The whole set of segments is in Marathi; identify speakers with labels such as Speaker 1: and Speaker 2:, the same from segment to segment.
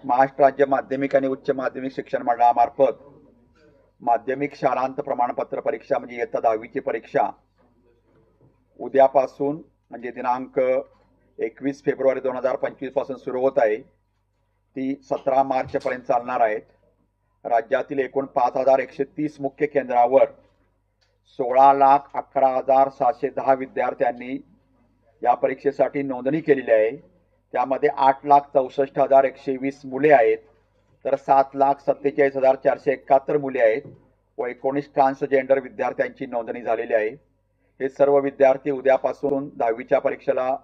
Speaker 1: महाराष्ट्र राज्य माध्यमिक आणि उच्च माध्यमिक शिक्षण मंडळामार्फत माध्यमिक शालांत प्रमाणपत्र परीक्षा म्हणजे इयत्ता 10वीची परीक्षा उद्यापासून म्हणजे दिनांक 21 फेब्रुवारी 2025 पासून सुरू होत आहे। ती 17 मार्च पर्यंत चालणार आहेत। राज्यातील एकूण 5130 मुख्य केंद्रावर 16,11,710 विद्यार्थ्यांनी या परीक्षेसाठी नोंदणी केलेली आहे। त्यामध्ये 8,64,120 मुले आहेत, तर 7,47,471 मुले आहेत व 19 ट्रान्सजेंडर विद्यार्थ्यांची नोंदणी झालेली आहे। हे सर्व विद्यार्थी उद्यापासून 10वीच्या परीक्षेला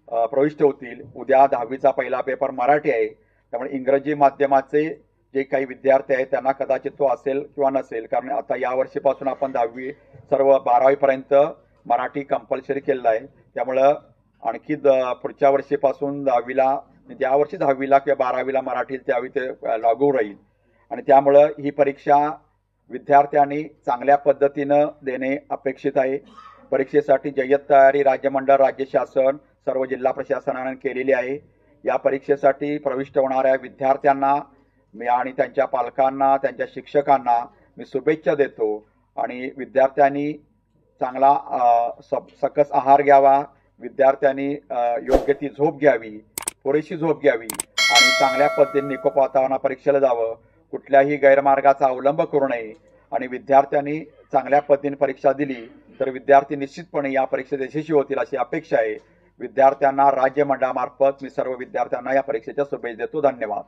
Speaker 1: प्रविष्ट होतील। उद्या 10वीचा पहिला पेपर मराठी आहे, त्यामुळे इंग्रजी माध्यमाचे जे काही विद्यार्थी आहेत त्यांना कदाचित तो असेल किंवा नसेल, कारण आता या वर्षीपासून आपण 10वी सर्व 12वी पर्यंत मराठी कंपल्सरी केलेलं आहे। त्यामुळे आणखी पुढच्या वर्षीपासून 10वीला म्हणजे या वर्षी 10वीला किंवा 12वीला मराठी त्यावेळी ते लागू राहील आणि त्यामुळे ही परीक्षा विद्यार्थ्यांनी चांगल्या पद्धतीने देणे अपेक्षित आहे। परीक्षेसाठी जय्यत तयारी राज्य मंडळ, राज्य शासन, सर्व जिल्हा प्रशासनाने केलेली आहे। या परीक्षेसाठी प्रविष्ट होणाऱ्या विद्यार्थ्यांना मी आणि त्यांच्या पालकांना, त्यांच्या शिक्षकांना मी शुभेच्छा देतो आणि विद्यार्थ्यांनी चांगला सकस आहार घ्यावा, विद्यार्थ्यांनी योग्य ती झोप घ्यावी, पुरेशी झोप घ्यावी आणि चांगल्या पद्धतीने निकोप वातावरणात परीक्षेला जावं। कुठल्याही गैरमार्गाचा अवलंब करू नये आणि विद्यार्थ्यांनी चांगल्या पद्धतीने परीक्षा दिली तर विद्यार्थी निश्चितपणे या परीक्षेत यशस्वी होतील अशी अपेक्षा आहे। विद्यार्थ्यांना राज्य मंडळामार्फत मी सर्व विद्यार्थ्यांना या परीक्षेच्या शुभेच्छा देतो। धन्यवाद।